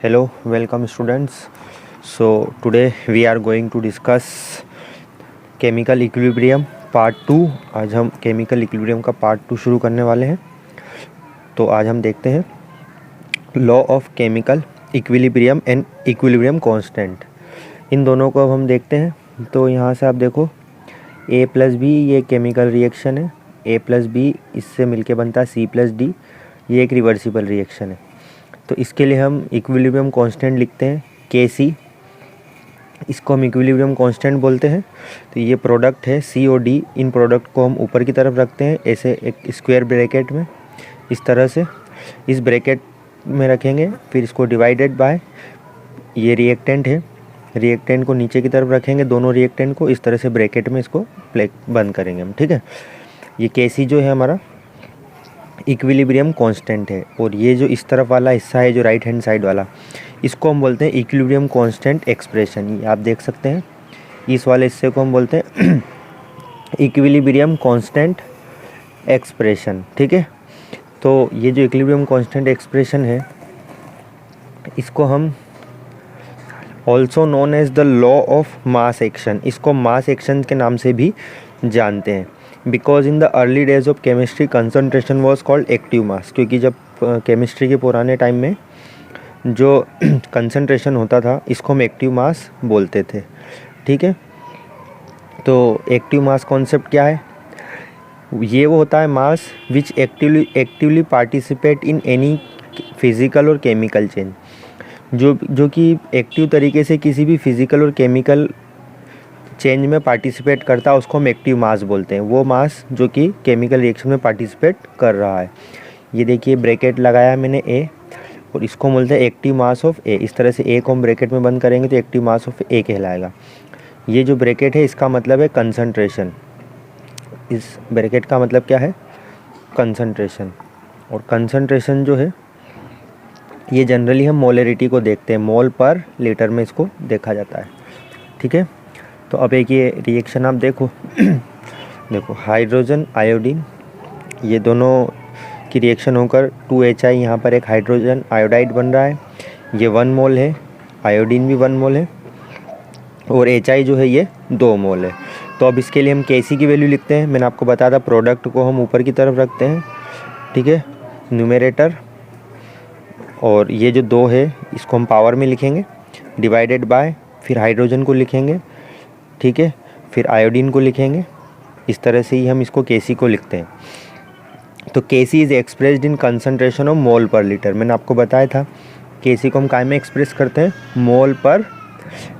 Hello, welcome students. So today we are going to discuss chemical equilibrium part 2। आज हम chemical equilibrium का part 2 शुरू करने वाले हैं। तो आज हम देखते हैं law of chemical equilibrium and equilibrium constant. इन दोनों को अब हम देखते हैं। तो यहाँ से आप देखो A प्लस बी ये केमिकल रिएक्शन है, A प्लस बी इससे मिलके बनता है C+D, ये एक रिवर्सिबल रिएक्शन है। तो इसके लिए हम इक्विलिब्रियम कांस्टेंट लिखते हैं Kc, इसको हम इक्विलिब्रियम कांस्टेंट बोलते हैं। तो ये प्रोडक्ट है C और D, इन प्रोडक्ट को हम ऊपर की तरफ रखते हैं ऐसे एक स्क्वायर ब्रैकेट में, इस तरह से इस ब्रैकेट में रखेंगे। फिर इसको डिवाइडेड बाय ये रिएक्टेंट है, रिएक्टेंट को नीचे की तरफ रखेंगे, दोनों रिएक्टेंट को इस तरह से ब्रैकेट में इसको प्लेट बंद करेंगे हम, ठीक है। ये Kc जो है हमारा इक्विलिब्रियम कांस्टेंट है। और ये जो इस तरफ वाला हिस्सा है जो राइट हैंड साइड वाला, इसको हम बोलते हैं इक्विलिब्रियम कांस्टेंट एक्सप्रेशन। ये आप देख सकते हैं, इस वाले हिस्से को हम बोलते हैं इक्विलिब्रियम कांस्टेंट एक्सप्रेशन, ठीक है। तो ये जो इक्विलिब्रियम कांस्टेंट एक्सप्रेशन है, इसको हम also known as the law of mass action, इसको मास एक्शन के नाम से भी जानते हैं। Because in the early days of chemistry concentration was called active mass, क्योंकि जब केमिस्ट्री के पुराने टाइम में जो कंसनट्रेशन होता था इसको हम एक्टिव मास बोलते थे, ठीक है। तो एक्टिव मास कॉन्सेप्ट क्या है? ये वो होता है mass which actively participate in any physical और केमिकल चेंज, जो कि एक्टिव तरीके से किसी भी फिज़िकल और केमिकल चेंज में पार्टिसिपेट करता है, उसको हम एक्टिव मास बोलते हैं। वो मास जो कि केमिकल रिएक्शन में पार्टिसिपेट कर रहा है। ये देखिए ब्रैकेट लगाया है मैंने A, और इसको बोलते हैं एक्टिव मास ऑफ A। इस तरह से A को हम ब्रैकेट में बंद करेंगे तो एक्टिव मास ऑफ A कहलाएगा। ये जो ब्रैकेट है इसका मतलब है कंसंट्रेशन, इस ब्रैकेट का मतलब क्या है? कंसंट्रेशन। और कंसंट्रेशन जो है ये जनरली हम मोलरिटी को देखते हैं, मोल पर लीटर में इसको देखा जाता है, ठीक है। तो अब एक ये रिएक्शन आप देखो देखो हाइड्रोजन आयोडीन, ये दोनों की रिएक्शन होकर 2HI यहाँ पर एक हाइड्रोजन आयोडाइड बन रहा है। ये 1 मोल है, आयोडीन भी 1 मोल है, और HI जो है ये 2 मोल है। तो अब इसके लिए हम Kc की वैल्यू लिखते हैं। मैंने आपको बताया था प्रोडक्ट को हम ऊपर की तरफ रखते हैं, ठीक है, न्यूमरेटर। और ये जो 2 है इसको हम पावर में लिखेंगे, डिवाइडेड बाय, फिर हाइड्रोजन को लिखेंगे, ठीक है, फिर आयोडीन को लिखेंगे। इस तरह से ही हम इसको Kc को लिखते हैं। तो Kc is expressed in concentration of mole पर लीटर। मैंने आपको बताया था Kc को हम काय में एक्सप्रेस करते हैं? मोल पर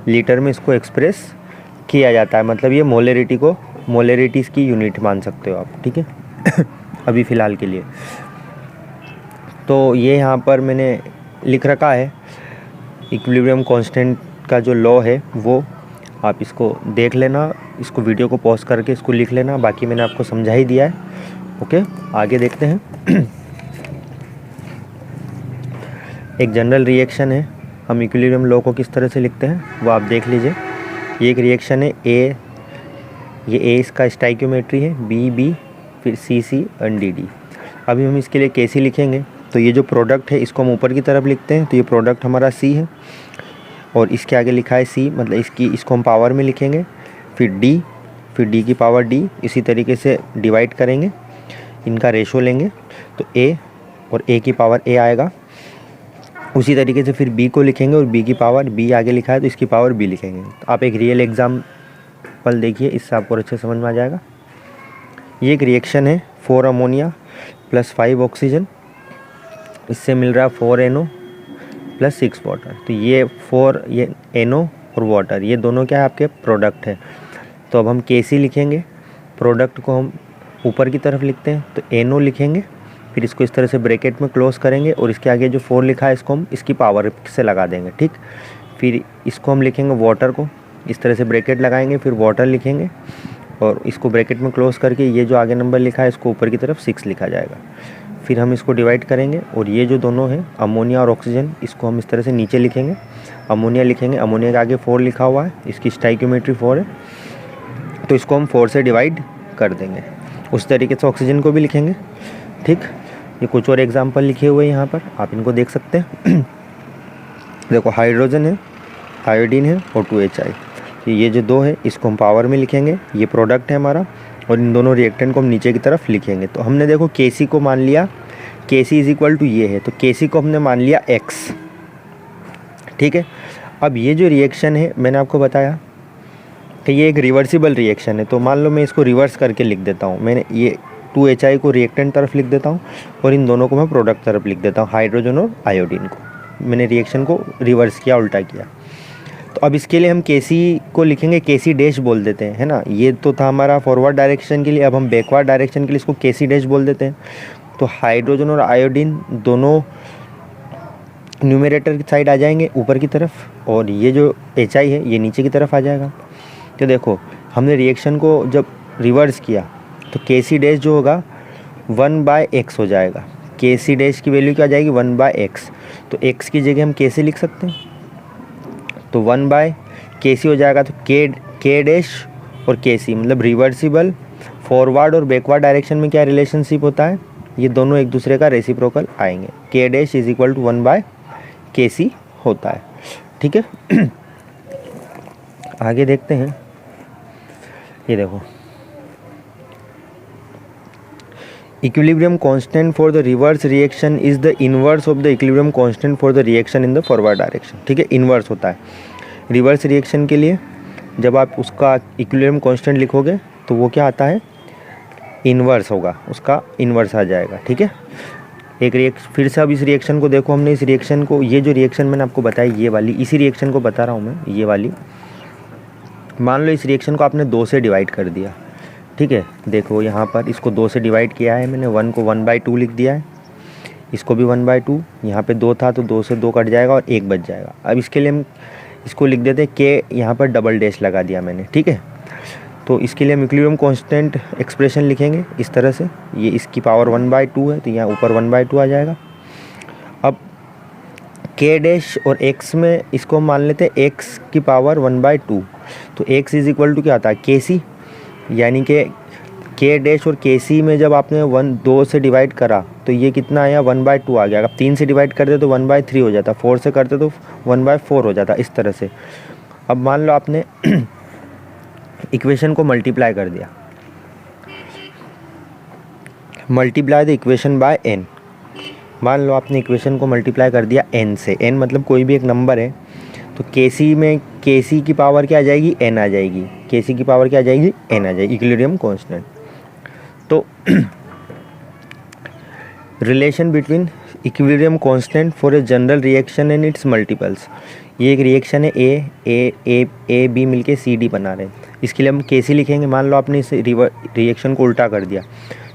लीटर में इसको एक्सप्रेस किया जाता है। मतलब ये मोलरिटी को, मोलरिटीज़ की यूनिट मान सकते हो आप, ठीक है अभी फ़िलहाल के लिए। तो ये यहाँ पर मैंने लिख रखा है इक्विलिब्रियम कांस्टेंट का जो लॉ है वो आप इसको देख लेना, इसको वीडियो को पॉज करके इसको लिख लेना। बाकी मैंने आपको समझा ही दिया है, ओके। आगे देखते हैं एक जनरल रिएक्शन है, हम इक्विलिब्रियम लॉ को किस तरह से लिखते हैं वो आप देख लीजिए। ये एक रिएक्शन है A, ये A इसका स्टाइक्योमेट्री है, B, फिर C और D। अभी हम इसके लिए Kc लिखेंगे। तो ये जो प्रोडक्ट है इसको हम ऊपर की तरफ लिखते हैं। तो ये प्रोडक्ट हमारा C है, और इसके आगे लिखा है C, मतलब इसको हम पावर में लिखेंगे, फिर D की पावर D। इसी तरीके से डिवाइड करेंगे, इनका रेशो लेंगे तो A और A की पावर A आएगा। उसी तरीके से फिर B को लिखेंगे और B की पावर B आगे लिखा है तो इसकी पावर B लिखेंगे। तो आप एक रियल एग्जाम्पल देखिए, इससे आपको अच्छे समझ में आ जाएगा। ये एक रिएक्शन है 4 अमोनिया + 5 ऑक्सीजन, इससे मिल रहा है 4 NO + 6 वाटर। तो ये 4 ये NO और वाटर, ये दोनों क्या है आपके प्रोडक्ट है। तो अब हम Kc लिखेंगे, प्रोडक्ट को हम ऊपर की तरफ लिखते हैं तो NO लिखेंगे, फिर इसको इस तरह से ब्रैकेट में क्लोज करेंगे, और इसके आगे जो 4 लिखा है इसको हम इसकी पावर से लगा देंगे, ठीक। फिर इसको हम लिखेंगे वाटर को, इस तरह से ब्रैकेट लगाएंगे, फिर वाटर लिखेंगे, और इसको ब्रैकेट में क्लोज करके ये जो आगे नंबर लिखा है इसको ऊपर की तरफ 6 लिखा जाएगा। फिर हम इसको डिवाइड करेंगे, और ये जो दोनों हैं अमोनिया और ऑक्सीजन, इसको हम इस तरह से नीचे लिखेंगे, अमोनिया लिखेंगे, अमोनिया के आगे 4 लिखा हुआ है, इसकी स्टाइक्योमेट्री 4 है, तो इसको हम 4 से डिवाइड कर देंगे। उस तरीके से ऑक्सीजन को भी लिखेंगे, ठीक। ये कुछ और एग्जाम्पल लिखे हुए हैं यहाँ पर, आप इनको देख सकते हैं। देखो हाइड्रोजन है, आयोडीन है और 2HI, ये जो दो है इसको हम पावर में लिखेंगे, ये प्रोडक्ट है हमारा, और इन दोनों रिएक्टेंट को हम नीचे की तरफ लिखेंगे। तो हमने देखो Kc को मान लिया, Kc इज इक्वल टू ये है, तो Kc को हमने मान लिया x, ठीक है। अब ये जो रिएक्शन है मैंने आपको बताया कि ये एक रिवर्सिबल रिएक्शन है, तो मान लो मैं इसको रिवर्स करके लिख देता हूँ। मैंने ये 2HI को रिएक्टेंट तरफ लिख देता हूँ और इन दोनों को मैं प्रोडक्ट तरफ लिख देता हूँ, हाइड्रोजन और आयोडीन को। मैंने रिएक्शन को रिवर्स किया, उल्टा किया। तो अब इसके लिए हम Kc को लिखेंगे, Kc डैश बोल देते हैं, है ना। ये तो था हमारा फॉरवर्ड डायरेक्शन के लिए, अब हम बैकवर्ड डायरेक्शन के लिए इसको Kc डैश बोल देते हैं। तो हाइड्रोजन और आयोडीन दोनों न्यूमरेटर की साइड आ जाएंगे ऊपर की तरफ, और ये जो HI है ये नीचे की तरफ आ जाएगा। तो देखो हमने रिएक्शन को जब रिवर्स किया तो Kc डैश जो होगा 1/x हो जाएगा। Kc डैश की वैल्यू क्या आ जाएगी, 1/x। तो x की जगह हम Kc लिख सकते हैं, तो 1/Kc हो जाएगा। तो K डैश और Kc मतलब रिवर्सिबल फॉरवर्ड और बैकवर्ड डायरेक्शन में क्या रिलेशनशिप होता है, ये दोनों एक दूसरे का रेसिप्रोकल आएंगे। K dash is equal to 1/Kc होता है, ठीक है। आगे देखते हैं, ये देखो equilibrium constant for the reverse reaction is the inverse of the equilibrium constant for the reaction in the forward direction, ठीक है। इनवर्स होता है रिवर्स रिएक्शन के लिए, जब आप उसका इक्विलिब्रियम कांस्टेंट लिखोगे तो वो क्या आता है, इनवर्स होगा, उसका इनवर्स आ जाएगा, ठीक है। एक फिर से अब इस रिएक्शन को देखो, हमने इस रिएक्शन को, ये जो रिएक्शन मैंने आपको बताई ये वाली, इसी रिएक्शन को बता रहा हूँ मैं, ये वाली। मान लो इस रिएक्शन को आपने 2 से डिवाइड कर दिया, ठीक है। देखो यहाँ पर इसको 2 से डिवाइड किया है मैंने, 1 को 1/2 लिख दिया है, इसको भी 1/2, यहाँ पे 2 था तो 2 से 2 कट जाएगा और 1 बच जाएगा। अब इसके लिए हम इसको लिख देते हैं K, यहाँ पर डबल डैश लगा दिया मैंने, ठीक है। तो इसके लिए हम इक्विलिब्रियम कांस्टेंट एक्सप्रेशन लिखेंगे इस तरह से, ये इसकी पावर 1/2 है तो यहाँ ऊपर 1/2 आ जाएगा। अब K डैश और x में इसको मान लेते हैं x की पावर 1/2, तो x इज इक्वल टू क्या आता है, Kc, यानी कि K डैश और Kc में जब आपने 2 से डिवाइड करा तो ये कितना आया, 1/2 आ गया। अगर 3 से डिवाइड करते तो 1/3 हो जाता, 4 से करते तो 1/4 हो जाता, इस तरह से। अब मान लो आपने इक्वेशन को मल्टीप्लाई कर दिया, multiply the equation by n। मान लो आपने इक्वेशन को मल्टीप्लाई कर दिया n से, n मतलब कोई भी एक नंबर है, तो Kc में Kc की पावर क्या आ जाएगी, n आ जाएगी, Kc की पावर क्या आ जाएगी, n आ जाएगी, इक्विलिब्रियम कांस्टेंट। तो relation between equilibrium constant for a general reaction and it's multiples, ये एक रिएक्शन है, ए बी मिलके CD बना रहे हैं, इसके लिए हम Kc लिखेंगे। मान लो आपने इस रिएक्शन को उल्टा कर दिया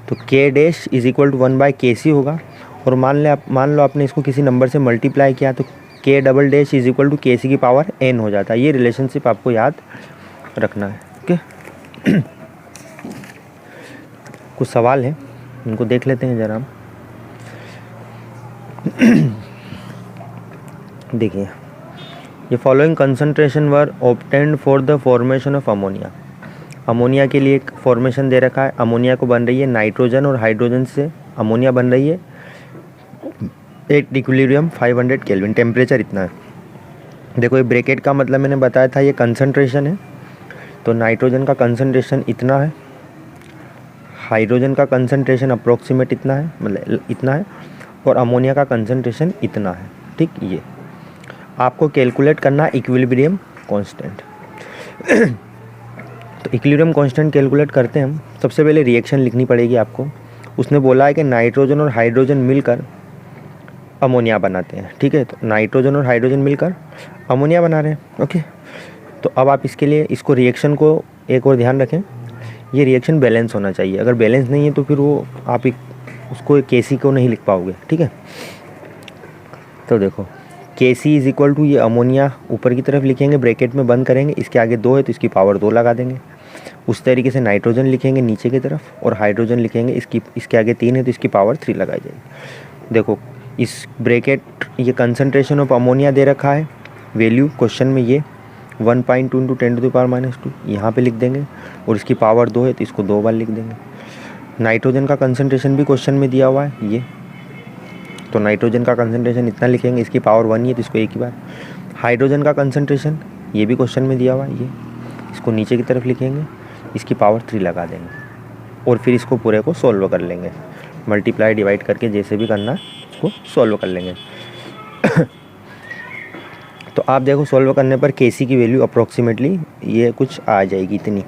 तो K dash is equal to 1/Kc होगा, और मान लो आपने इसको किसी नंबर से मल्टीप्लाई किया तो K double dash is equal to Kc की पावर n हो जाता है। ये रिलेशनशिप आपको याद रखना है, ओके। कुछ सवाल है, उनको देख लेते हैं जरा हम। देखिए, ये following concentration were obtained for the formation of ammonia. Ammonia के लिए एक फॉर्मेशन दे रखा है, अमोनिया को बन रही है नाइट्रोजन और हाइड्रोजन से अमोनिया बन रही है, एट इक्विलिब्रियम 500 केल्विन, टेम्परेचर इतना है। देखो ये ब्रैकेट का मतलब मैंने बताया था, ये कंसंट्रेशन है, तो नाइट्रोजन का कंसंट्रेशन इतना है, हाइड्रोजन का कंसंट्रेशन अप्रोक्सीमेट इतना है, मतलब इतना है, और अमोनिया का कंसंट्रेशन इतना है, ठीक। ये आपको कैलकुलेट करना इक्विलिब्रियम कांस्टेंट। तो इक्विलिब्रियम कांस्टेंट कैलकुलेट करते हैं हम, सबसे पहले रिएक्शन लिखनी पड़ेगी आपको। उसने बोला है कि नाइट्रोजन और हाइड्रोजन मिलकर अमोनिया बनाते हैं, ठीक है। तो नाइट्रोजन और हाइड्रोजन मिलकर अमोनिया बना रहे हैं, ओके। तो अब आप इसके लिए इसको रिएक्शन को एक और ध्यान रखें, ये रिएक्शन बैलेंस होना चाहिए, अगर बैलेंस नहीं है तो फिर वो आप उसको Kc को नहीं लिख पाओगे, ठीक है। तो देखो Kc इज इक्वल टू, ये अमोनिया ऊपर की तरफ लिखेंगे, ब्रैकेट में बंद करेंगे, इसके आगे 2 है तो इसकी पावर 2 लगा देंगे। उस तरीके से नाइट्रोजन लिखेंगे नीचे की तरफ, और हाइड्रोजन लिखेंगे, इसके आगे 3 है तो इसकी पावर 3 लगाई जाएगी। देखो इस ब्रैकेट, ये कंसंट्रेशन ऑफ अमोनिया दे रखा है, वैल्यू क्वेश्चन में ये 1.2 × 10⁻², यहाँ पे लिख देंगे, और इसकी पावर 2 है तो इसको 2 बार लिख देंगे। नाइट्रोजन का कंसंट्रेशन भी क्वेश्चन में दिया हुआ है ये, तो नाइट्रोजन का कंसंट्रेशन इतना लिखेंगे, इसकी पावर 1 ही है तो इसको एक ही बार। हाइड्रोजन का कंसंट्रेशन ये भी क्वेश्चन में दिया हुआ है, ये इसको नीचे की तरफ लिखेंगे, इसकी पावर 3 लगा देंगे और फिर इसको पूरे को सोल्व कर लेंगे, मल्टीप्लाई डिवाइड करके जैसे भी करना है इसको सोल्व कर लेंगे। तो आप देखो सोल्व करने पर Kc की वैल्यू अप्रोक्सीमेटली ये कुछ आ जाएगी इतनी,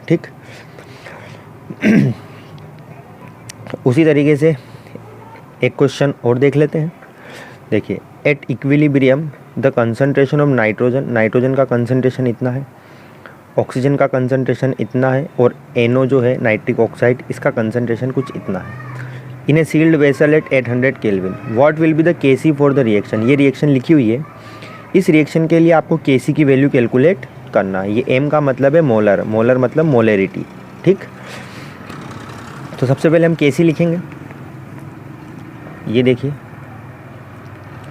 ठीक। उसी तरीके से एक क्वेश्चन और देख लेते हैं। देखिए, at equilibrium the concentration of nitrogen, nitrogen का कंसंट्रेशन इतना है, ऑक्सीजन का कंसंट्रेशन इतना है और NO जो है नाइट्रिक ऑक्साइड, इसका कंसंट्रेशन कुछ इतना है। In a sealed vessel at 800 kelvin, what will be the Kc for the reaction. ये रिएक्शन लिखी हुई है, इस रिएक्शन के लिए आपको Kc की वैल्यू कैलकुलेट करना है। ये M का मतलब है मोलर, मोलर मतलब मोलरिटी, ठीक। तो सबसे पहले हम Kc लिखेंगे, ये देखिए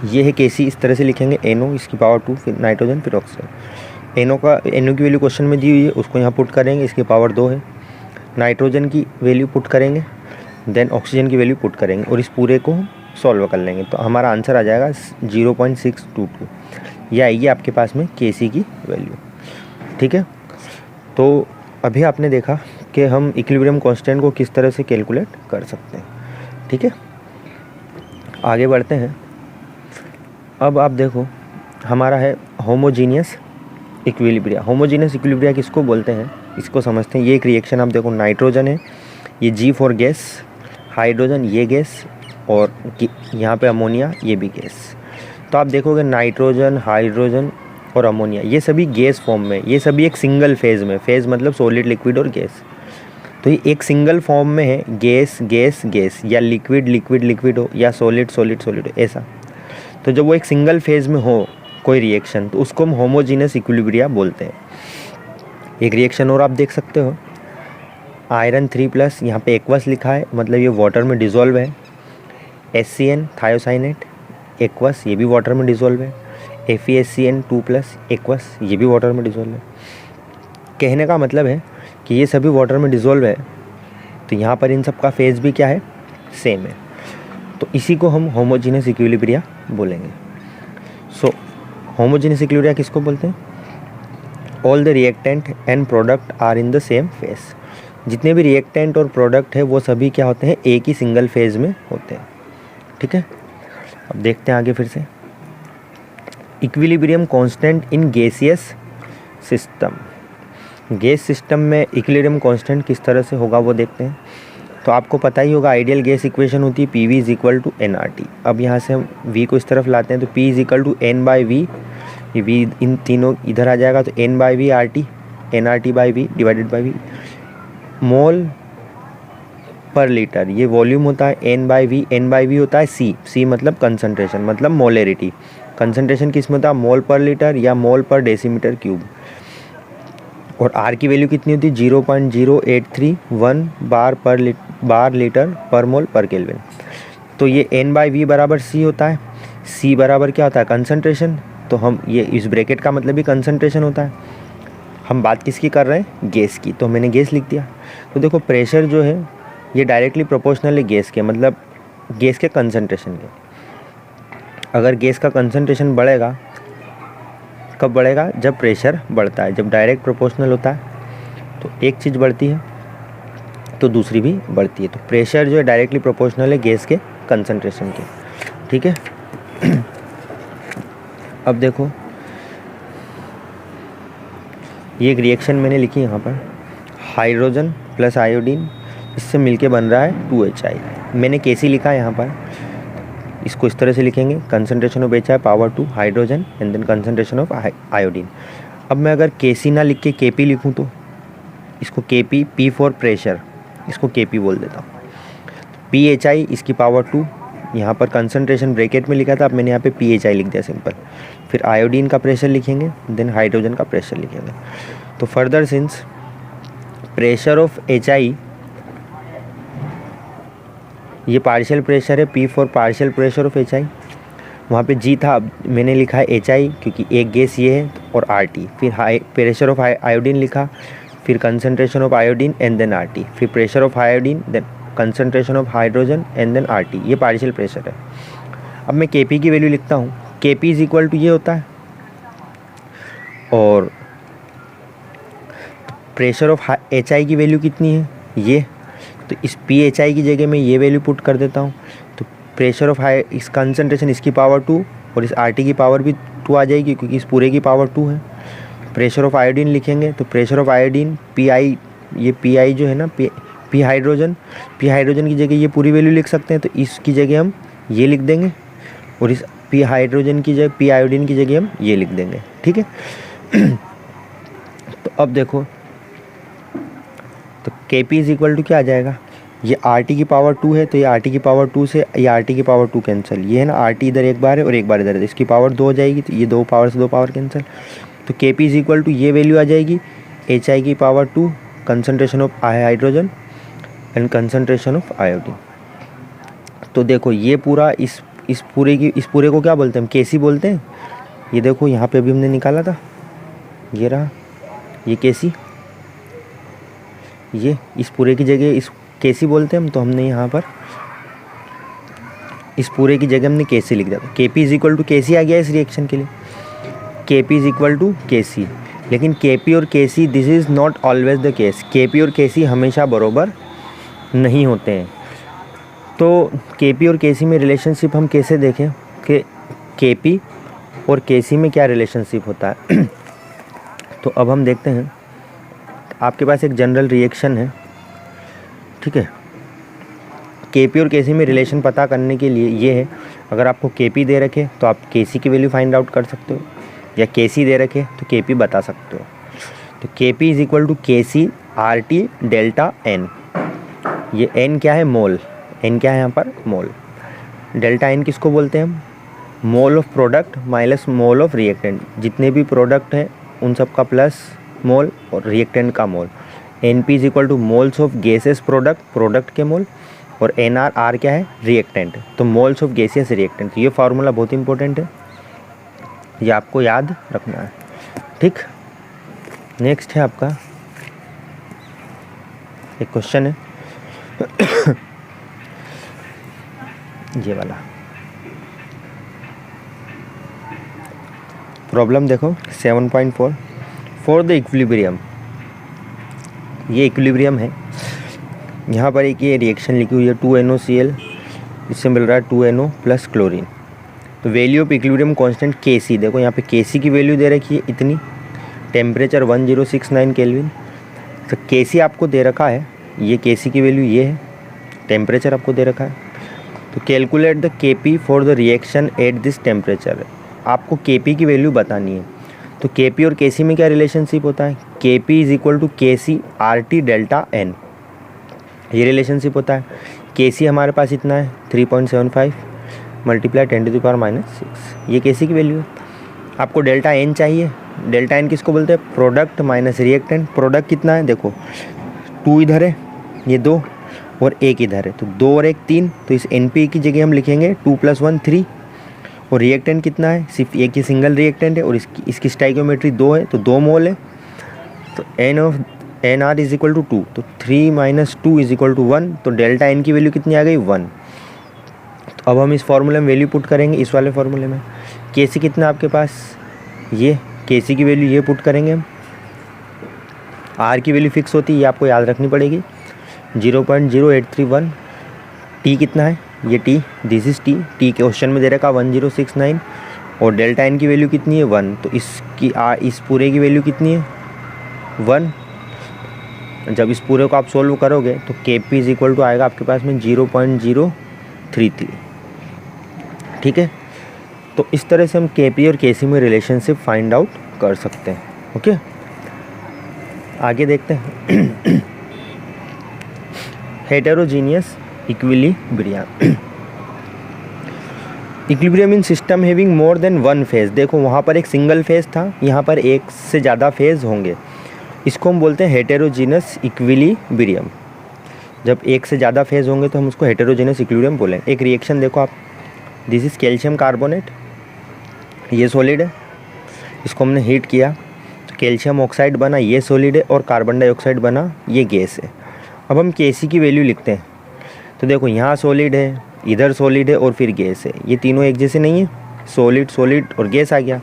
ये है Kc, इस तरह से लिखेंगे NO इसकी पावर 2, फिर नाइट्रोजन, फिर ऑक्सीजन। NO की वैल्यू क्वेश्चन में दी हुई है, उसको यहाँ पुट करेंगे, इसकी पावर 2 है। नाइट्रोजन की वैल्यू पुट करेंगे, देन ऑक्सीजन की वैल्यू पुट करेंगे और इस पूरे को सॉल्व कर लेंगे। तो हमारा आंसर आ जाएगा 0.622, यह आएगी आपके पास में Kc की वैल्यू, ठीक है। तो अभी आपने देखा कि हम इक्विलिब्रियम कांस्टेंट को किस तरह से कैलकुलेट कर सकते हैं, ठीक है। आगे बढ़ते हैं। अब आप देखो हमारा है होमोजीनियस इक्विलिब्रिया। होमोजीनियस इक्विलिब्रिया किसको बोलते हैं, इसको समझते हैं। ये एक रिएक्शन आप देखो, नाइट्रोजन है, ये G फॉर गैस, हाइड्रोजन ये गैस और यहाँ पे अमोनिया ये भी गैस। तो आप देखोगे नाइट्रोजन, हाइड्रोजन और अमोनिया ये सभी गैस फॉर्म में, ये सभी एक सिंगल फेज़ में, फेज़ मतलब सॉलिड, लिक्विड और गैस। तो ये एक सिंगल फॉर्म में है, गैस गैस गैस, या लिक्विड लिक्विड लिक्विड हो, या सॉलिड सॉलिड सॉलिड हो, ऐसा। तो जब वो एक सिंगल फेज़ में हो कोई रिएक्शन तो उसको हम होमोजीनियस इक्विलिब्रिया बोलते हैं। एक रिएक्शन और आप देख सकते हो, आयरन 3+, यहाँ पे एक्वस लिखा है, मतलब ये वाटर में डिज़ोल्व है। HCN थायोसाइनेट एक्वस, ये भी वाटर में डिज़ोल्व है। FeSCN2+, एक्वस, ये भी वाटर में डिज़ोल्व है। कहने का मतलब है कि ये सभी वाटर में डिज़ोल्व है, तो यहाँ पर इन सब का फेज़ भी क्या है, सेम है। तो इसी को हम होमोजीनियस इक्विलिब्रिया बोलेंगे। सो होमोजीनियस इक्विलिब्रिया किसको बोलते हैं, all the reactant and product are in the same phase. जितने भी रिएक्टेंट और प्रोडक्ट है वो सभी क्या होते हैं, एक ही सिंगल फेज़ में होते हैं, ठीक है। अब देखते हैं आगे फिर से, equilibrium constant in gaseous system. Gas system में इक्विलिब्रियम कांस्टेंट किस तरह से होगा वो देखते हैं। तो आपको पता ही होगा आइडियल गैस इक्वेशन होती है PV = nRT। अब यहाँ से हम V को इस तरफ लाते हैं तो P = n/V, ये V इन तीनों इधर आ जाएगा तो n/V RT, nRT/V divided by V। मोल पर लीटर ये वॉल्यूम होता है, n/V, n/V होता है C मतलब कंसंट्रेशन मतलब मोलरिटी। कंसंट्रेशन किस में होता है, मोल पर लीटर या मोल पर डेसीमीटर क्यूब। और R की वैल्यू कितनी होती है, 0.0831 बार लीटर पर मोल पर केल्विन। तो ये n/V बराबर C होता है, C बराबर क्या होता है, कंसंट्रेशन। तो हम ये इस ब्रैकेट का मतलब भी कंसंट्रेशन होता है। हम बात किसकी कर रहे हैं, गैस की, तो मैंने गैस लिख दिया। तो देखो प्रेशर जो है ये डायरेक्टली प्रोपोर्शनल है गैस के, मतलब गैस के कंसंट्रेशन के। अगर गैस का कंसंट्रेशन बढ़ेगा, कब बढ़ेगा, जब प्रेशर बढ़ता है। जब डायरेक्ट प्रोपोर्शनल होता है तो एक चीज़ बढ़ती है तो दूसरी भी बढ़ती है। तो प्रेशर जो है डायरेक्टली प्रोपोर्शनल है गैस के कंसंट्रेशन के, ठीक है। अब देखो ये एक रिएक्शन मैंने लिखी यहाँ पर, हाइड्रोजन प्लस आयोडीन, इससे मिलके बन रहा है 2HI। मैंने Kc लिखा है यहाँ पर, इसको इस तरह से लिखेंगे, concentration of HI power 2 hydrogen and then concentration of iodine. अब मैं अगर Kc ना लिख के Kp लिखूँ तो इसको Kp, P फॉर प्रेशर, इसको Kp बोल देता हूँ। PHI इसकी पावर 2, यहाँ पर कंसंट्रेशन ब्रैकेट में लिखा था, अब मैंने यहाँ पे PHI लिख दिया सिंपल। फिर आयोडीन का प्रेशर लिखेंगे, देन हाइड्रोजन का प्रेशर लिखेंगे। तो further since pressure of HI ये पार्शियल प्रेशर है, P for partial pressure of HI, वहाँ पे G था, अब मैंने लिखा है HI क्योंकि एक गैस ये है, और RT। फिर हाई प्रेशर ऑफ आयोडीन लिखा, फिर concentration of iodine and then RT, फिर pressure of iodine, then concentration of hydrogen and then RT, ये पार्शियल प्रेशर है। अब मैं Kp की वैल्यू लिखता हूँ, Kp इज इक्वल टू ये होता है, और प्रेशर ऑफ HI की वैल्यू कितनी है ये, तो इस PHI की जगह मैं ये वैल्यू पुट कर देता हूँ। तो प्रेशर ऑफ इस कंसनट्रेशन इसकी पावर 2 और इस RT की पावर भी 2 आ जाएगी क्योंकि इस पूरे की पावर 2 है। प्रेशर ऑफ आयोडीन लिखेंगे तो प्रेशर ऑफ आयोडीन PI, ये PI जो है ना, P हाइड्रोजन की जगह ये पूरी वैल्यू लिख सकते हैं, तो इसकी जगह हम ये लिख देंगे, और इस P हाइड्रोजन की जगह P आयोडीन की जगह हम ये लिख देंगे, ठीक है। तो अब देखो, तो Kp इज इक्वल टू क्या आ जाएगा, ये RT की पावर 2 है, तो ये RT की पावर 2 से ये RT की पावर 2 कैंसिल, ये है ना RT इधर एक बार है और एक बार इधर है, इसकी पावर 2 हो जाएगी, तो ये 2 पावर से 2 पावर कैंसिल। तो Kp इज इक्वल टू ये वैल्यू आ जाएगी HI की power 2, concentration of hydrogen and concentration of iodine. तो देखो ये पूरा इस पूरे को क्या बोलते हैं, हम Kc बोलते हैं। ये देखो यहाँ पे अभी हमने निकाला था, ये रहा ये Kc, ये इस पूरे की जगह इस Kc बोलते हैं हम, तो हमने यहाँ पर इस पूरे की जगह हमने Kc लिख दिया। Kp is equal to Kc आ गया इस रिएक्शन के लिए, Kp is equal to Kc। लेकिन Kp और Kc this is not always the case, Kp और Kc हमेशा बराबर नहीं होते हैं। तो Kp और Kc में रिलेशनशिप हम कैसे देखें कि Kp और Kc में क्या रिलेशनशिप होता है। तो अब हम देखते हैं, आपके पास एक जनरल रिएक्शन है, ठीक है। Kp और Kc में रिलेशन पता करने के लिए ये है, अगर आपको Kp दे रखे तो आप Kc की वैल्यू फाइंड आउट कर सकते हो, या Kc दे रखे तो Kp बता सकते हो। तो Kp is equal to Kc RT delta N, ये N क्या है, मोल, N क्या है यहाँ पर, मोल। डेल्टा N किसको बोलते हैं हम, मोल of product minus mole of reactant, जितने भी प्रोडक्ट हैं उन सब का प्लस मोल और रिएक्टेंट का मोल। Np is equal two moles of gases product के मोल, और Nr क्या है, रिएक्टेंट, तो मोल्स ऑफ गैसेस रिएक्टेंट। ये फार्मूला बहुत इंपॉर्टेंट है, ये आपको याद रखना है, ठीक। नेक्स्ट है आपका एक क्वेश्चन है ये वाला प्रॉब्लम देखो 7.4 फॉर द इक्विलिब्रियम, ये इक्विलिब्रियम है। यहाँ पर एक ये रिएक्शन लिखी हुई है 2NOCl, इससे मिल रहा है 2NO प्लस क्लोरीन। तो value of equilibrium constant Kc, देखो यहाँ पे Kc की वैल्यू दे रखी है इतनी, टेम्परेचर 1069 केल्विन। तो Kc आपको दे रखा है, ये Kc की वैल्यू ये है, टेम्परेचर आपको दे रखा है। तो calculate the Kp for the reaction at this temperature, आपको Kp की वैल्यू बतानी है। तो Kp और Kc में क्या रिलेशनशिप होता है, Kp is equal to Kc RT delta N, ये रिलेशनशिप होता है। Kc हमारे पास इतना है 3.75 मल्टीप्लाई 10⁻⁻6, ये Kc की वैल्यू है। आपको डेल्टा N चाहिए, डेल्टा N किसको बोलते हैं, प्रोडक्ट माइनस रिएक्टेंट। प्रोडक्ट कितना है, देखो 2 इधर है, ये 2 और 1 इधर है, तो 2 और 1 3, तो इस Np की जगह हम लिखेंगे 2 + 1 3। और रिएक्टेंट कितना है, सिर्फ एक ही सिंगल रिएक्टेंट है, और इसकी स्टाइकोमेट्री 2 है, तो 2 मोल है। तो Nr इज इक्वल टू 2, तो 3 - 2 इज इक्वल टू 1, तो डेल्टा N की वैल्यू कितनी आ गई, 1। तो अब हम इस फार्मूले में वैल्यू पुट करेंगे, इस वाले फार्मूले में। Kc कितना आपके पास, ये Kc की वैल्यू ये पुट करेंगे हम। R की वैल्यू फिक्स होती है, ये आपको याद रखनी पड़ेगी, 0.0831। T कितना है, ये T, दिस इज T के क्वेश्चन में दे रखा 1069, और डेल्टा N की वैल्यू कितनी है, 1। तो इस पूरे की वैल्यू कितनी है, 1। जब इस पूरे को आप सोल्व करोगे तो Kp इज इक्वल टू आएगा आपके पास में 0.033, ठीक है। तो इस तरह से हम Kp और Kc में रिलेशनशिप फाइंड आउट कर सकते हैं, ओके। आगे देखते हैं हेटेरोजीनियस इक्विलिब्रियम, इक्विलिब्रियम इन system having more than one phase. देखो वहाँ पर एक सिंगल फेज था, यहाँ पर एक से ज़्यादा फेज होंगे, इसको हम बोलते हैं हेटेरोजीनियस इक्विलिब्रियम। जब एक से ज़्यादा फेज होंगे तो हम उसको हेटेरोजीनियस इक्विलिब्रियम बोलेंगे। एक रिएक्शन देखो आप, दिस इज़ कैल्शियम कार्बोनेट, ये सॉलिड है, इसको हमने हीट किया तो कैल्शियम ऑक्साइड बना, ये सॉलिड है, और कार्बन डाइऑक्साइड बना, ये गैस है। अब हम Kc की वैल्यू लिखते हैं, तो देखो यहाँ सॉलिड है, इधर सॉलिड है और फिर गैस है, ये तीनों एक जैसे नहीं है, सॉलिड सॉलिड और गैस आ गया।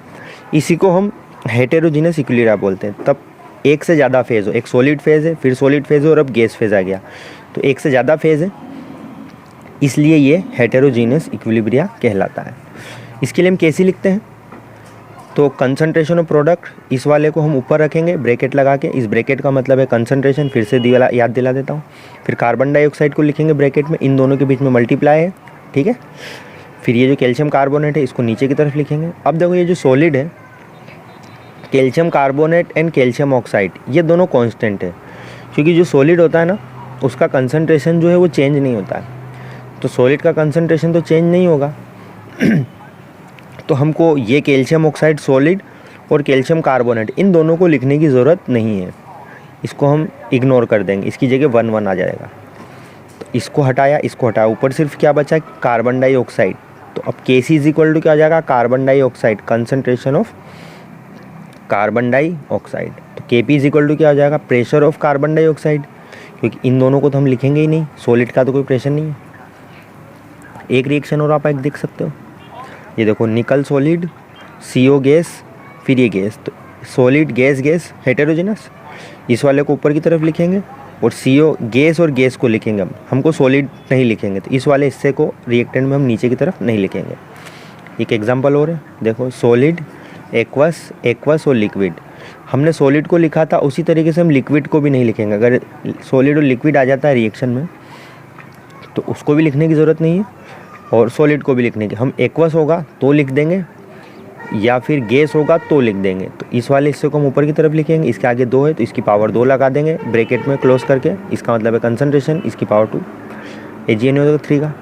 इसी को हम हेटेरोजीनस इक्विलिब्रिया बोलते हैं। तब एक से ज़्यादा फेज़ हो, एक सॉलिड फेज़ है, फिर सॉलिड फेज़ है और अब गैस फेज़ आ गया, तो एक से ज़्यादा फेज़ है, इसलिए ये हेटेरोजीनस इक्विलिब्रिया कहलाता है। इसके लिए हम कैसे लिखते हैं, तो कंसंट्रेशन ऑफ प्रोडक्ट, इस वाले को हम ऊपर रखेंगे ब्रैकेट लगा के, इस ब्रैकेट का मतलब है कंसंट्रेशन, फिर से याद दिला देता हूँ। फिर कार्बन डाइऑक्साइड को लिखेंगे ब्रैकेट में, इन दोनों के बीच में मल्टीप्लाई है, ठीक है। फिर ये जो कैल्शियम कार्बोनेट है इसको नीचे की तरफ लिखेंगे। अब देखो ये जो सॉलिड है, calcium carbonate and calcium oxide, ये दोनों कांस्टेंट है, क्योंकि जो सॉलिड होता है ना उसका कंसंट्रेशन जो है वो चेंज नहीं होता है, तो सॉलिड का कंसंट्रेशन तो चेंज नहीं होगा। तो हमको ये कैल्शियम ऑक्साइड सॉलिड और कैल्शियम कार्बोनेट इन दोनों को लिखने की ज़रूरत नहीं है, इसको हम इग्नोर कर देंगे, इसकी जगह 1 1 आ जाएगा। तो इसको हटाया, इसको हटाया, ऊपर सिर्फ क्या बचा, कार्बन डाइऑक्साइड। तो अब Kc इज इक्वल टू क्या हो जाएगा, carbon dioxide, concentration of carbon dioxide. तो Kp इज इक्वल टू क्या हो जाएगा, प्रेशर ऑफ कार्बन डाइऑक्साइड, क्योंकि इन दोनों को तो हम लिखेंगे ही नहीं, सॉलिड का तो कोई प्रेशर नहीं है। एक रिएक्शन और आप एक देख सकते हो, ये देखो निकल सॉलिड, CO गैस, फिर ये गैस, तो सॉलिड गैस गैस हेटेरोजेनस, इस वाले को ऊपर की तरफ लिखेंगे और CO गैस और गैस को लिखेंगे हमको सॉलिड नहीं लिखेंगे, तो इस वाले हिस्से को रिएक्टेंट में हम नीचे की तरफ नहीं लिखेंगे। एक एग्जांपल और है, देखो सॉलिड, एक्वस, एक्वस और लिक्विड। हमने सॉलिड को लिखा था, उसी तरीके से हम लिक्विड को भी नहीं लिखेंगे। अगर सॉलिड और लिक्विड आ जाता है रिएक्शन में तो उसको भी लिखने की ज़रूरत नहीं है और सॉलिड को भी लिखने की, हम एक्वस होगा तो लिख देंगे या फिर गैस होगा तो लिख देंगे। तो इस वाले हिस्से को हम ऊपर की तरफ लिखेंगे, इसके आगे 2 है तो इसकी पावर 2 लगा देंगे ब्रैकेट में क्लोज करके, इसका मतलब है कंसंट्रेशन, इसकी पावर 2, AgNO3 का।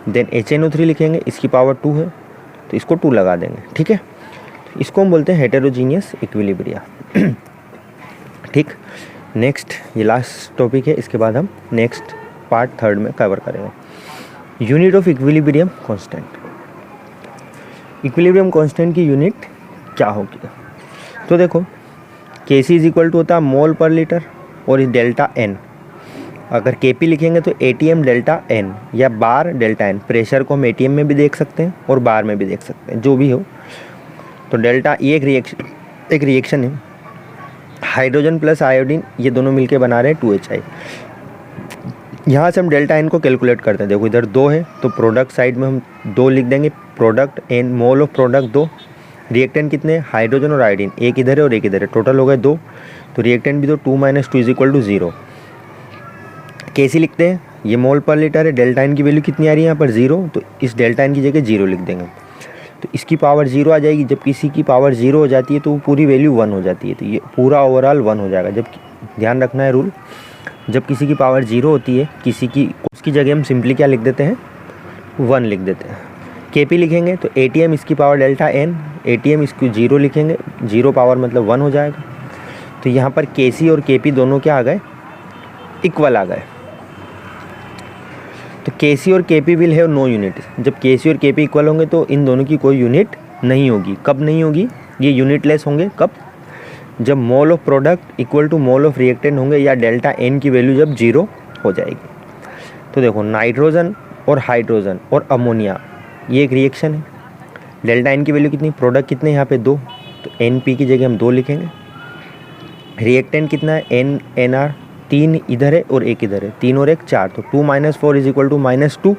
देन HNO3 लिखेंगे, इसकी पावर 2 है तो इसको 2 लगा देंगे, ठीक है। इसको हम बोलते हैं हेटेरोजीनियस इक्विलिब्रिया। ठीक, नेक्स्ट ये लास्ट टॉपिक है, इसके बाद हम नेक्स्ट पार्ट 3 में कवर करेंगे। Unit of equilibrium constant. Equilibrium constant की यूनिट क्या होगी, तो देखो Kc इज इक्वल टू होता है मोल पर लीटर और इस डेल्टा N। अगर Kp लिखेंगे तो ATM डेल्टा N या बार डेल्टा N। प्रेशर को हम ATM में भी देख सकते हैं और बार में भी देख सकते हैं, जो भी हो। तो डेल्टा ये एक रिएक्शन है, हाइड्रोजन प्लस आयोडीन ये दोनों मिलके बना रहे हैं 2HI। यहाँ से हम डेल्टा N को कैलकुलेट करते हैं। देखो इधर 2 है तो प्रोडक्ट साइड में हम 2 लिख देंगे, product N, mole of product 2, reactant कितने, हाइड्रोजन और आयोडीन, एक इधर है और एक इधर है, टोटल हो गए 2, तो रिएक्टेंट भी तो 2 - 2 इज इक्वल टू 0। कैसे लिखते हैं, ये मोल पर लीटर है, डेल्टा N की वैल्यू कितनी आ रही है यहाँ पर 0, तो इस डेल्टा N की जगह 0 लिख देंगे, तो इसकी पावर 0 आ जाएगी। जब किसी की पावर 0 हो जाती है तो वो पूरी वैल्यू 1 हो जाती है, तो ये पूरा ओवरऑल 1 हो जाएगा। जब ध्यान रखना है रूल, जब किसी की पावर 0 होती है किसी की, उसकी जगह हम सिंपली क्या लिख देते हैं, 1 लिख देते हैं। Kp लिखेंगे तो ATM इसकी पावर डेल्टा N, ATM इसको 0 लिखेंगे, 0 पावर मतलब 1 हो जाएगा। तो यहाँ पर Kc और Kp दोनों क्या आ गए, इक्वल आ गए। तो Kc और Kp will have no unit. जब Kc और Kp इक्वल होंगे तो इन दोनों की कोई यूनिट नहीं होगी। कब नहीं होगी, ये यूनिटलेस होंगे, कब, जब mole of product equal to mole of reactant होंगे या डेल्टा N की वैल्यू जब 0 हो जाएगी। तो देखो नाइट्रोजन और हाइड्रोजन और अमोनिया ये एक रिएक्शन है, डेल्टा N की वैल्यू कितनी, प्रोडक्ट कितने यहाँ पे 2, तो NP की जगह हम 2 लिखेंगे। रिएक्टेंट कितना है, NR, 3 इधर है और 1 इधर है, 3 और 1 4, तो 2 - 4 इज इक्वल टू -2।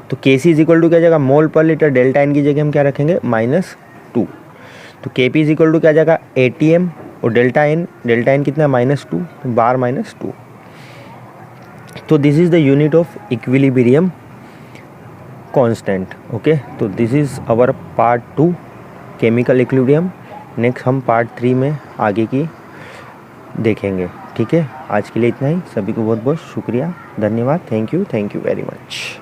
तो Kc इज इक्वल टू क्या जाएगा, मोल पर लीटर, डेल्टा N की जगह हम क्या रखेंगे -2। तो Kp इज इक्वल टू क्या जाएगा, ATM और डेल्टा N कितना है -2, तो बार -2। तो this is the unit of equilibrium constant. Okay, तो this is our part 2 chemical equilibrium. Next हम पार्ट 3 में आगे की देखेंगे। ठीक है, आज के लिए इतना ही। सभी को बहुत बहुत शुक्रिया, धन्यवाद, थैंक यू वेरी मच।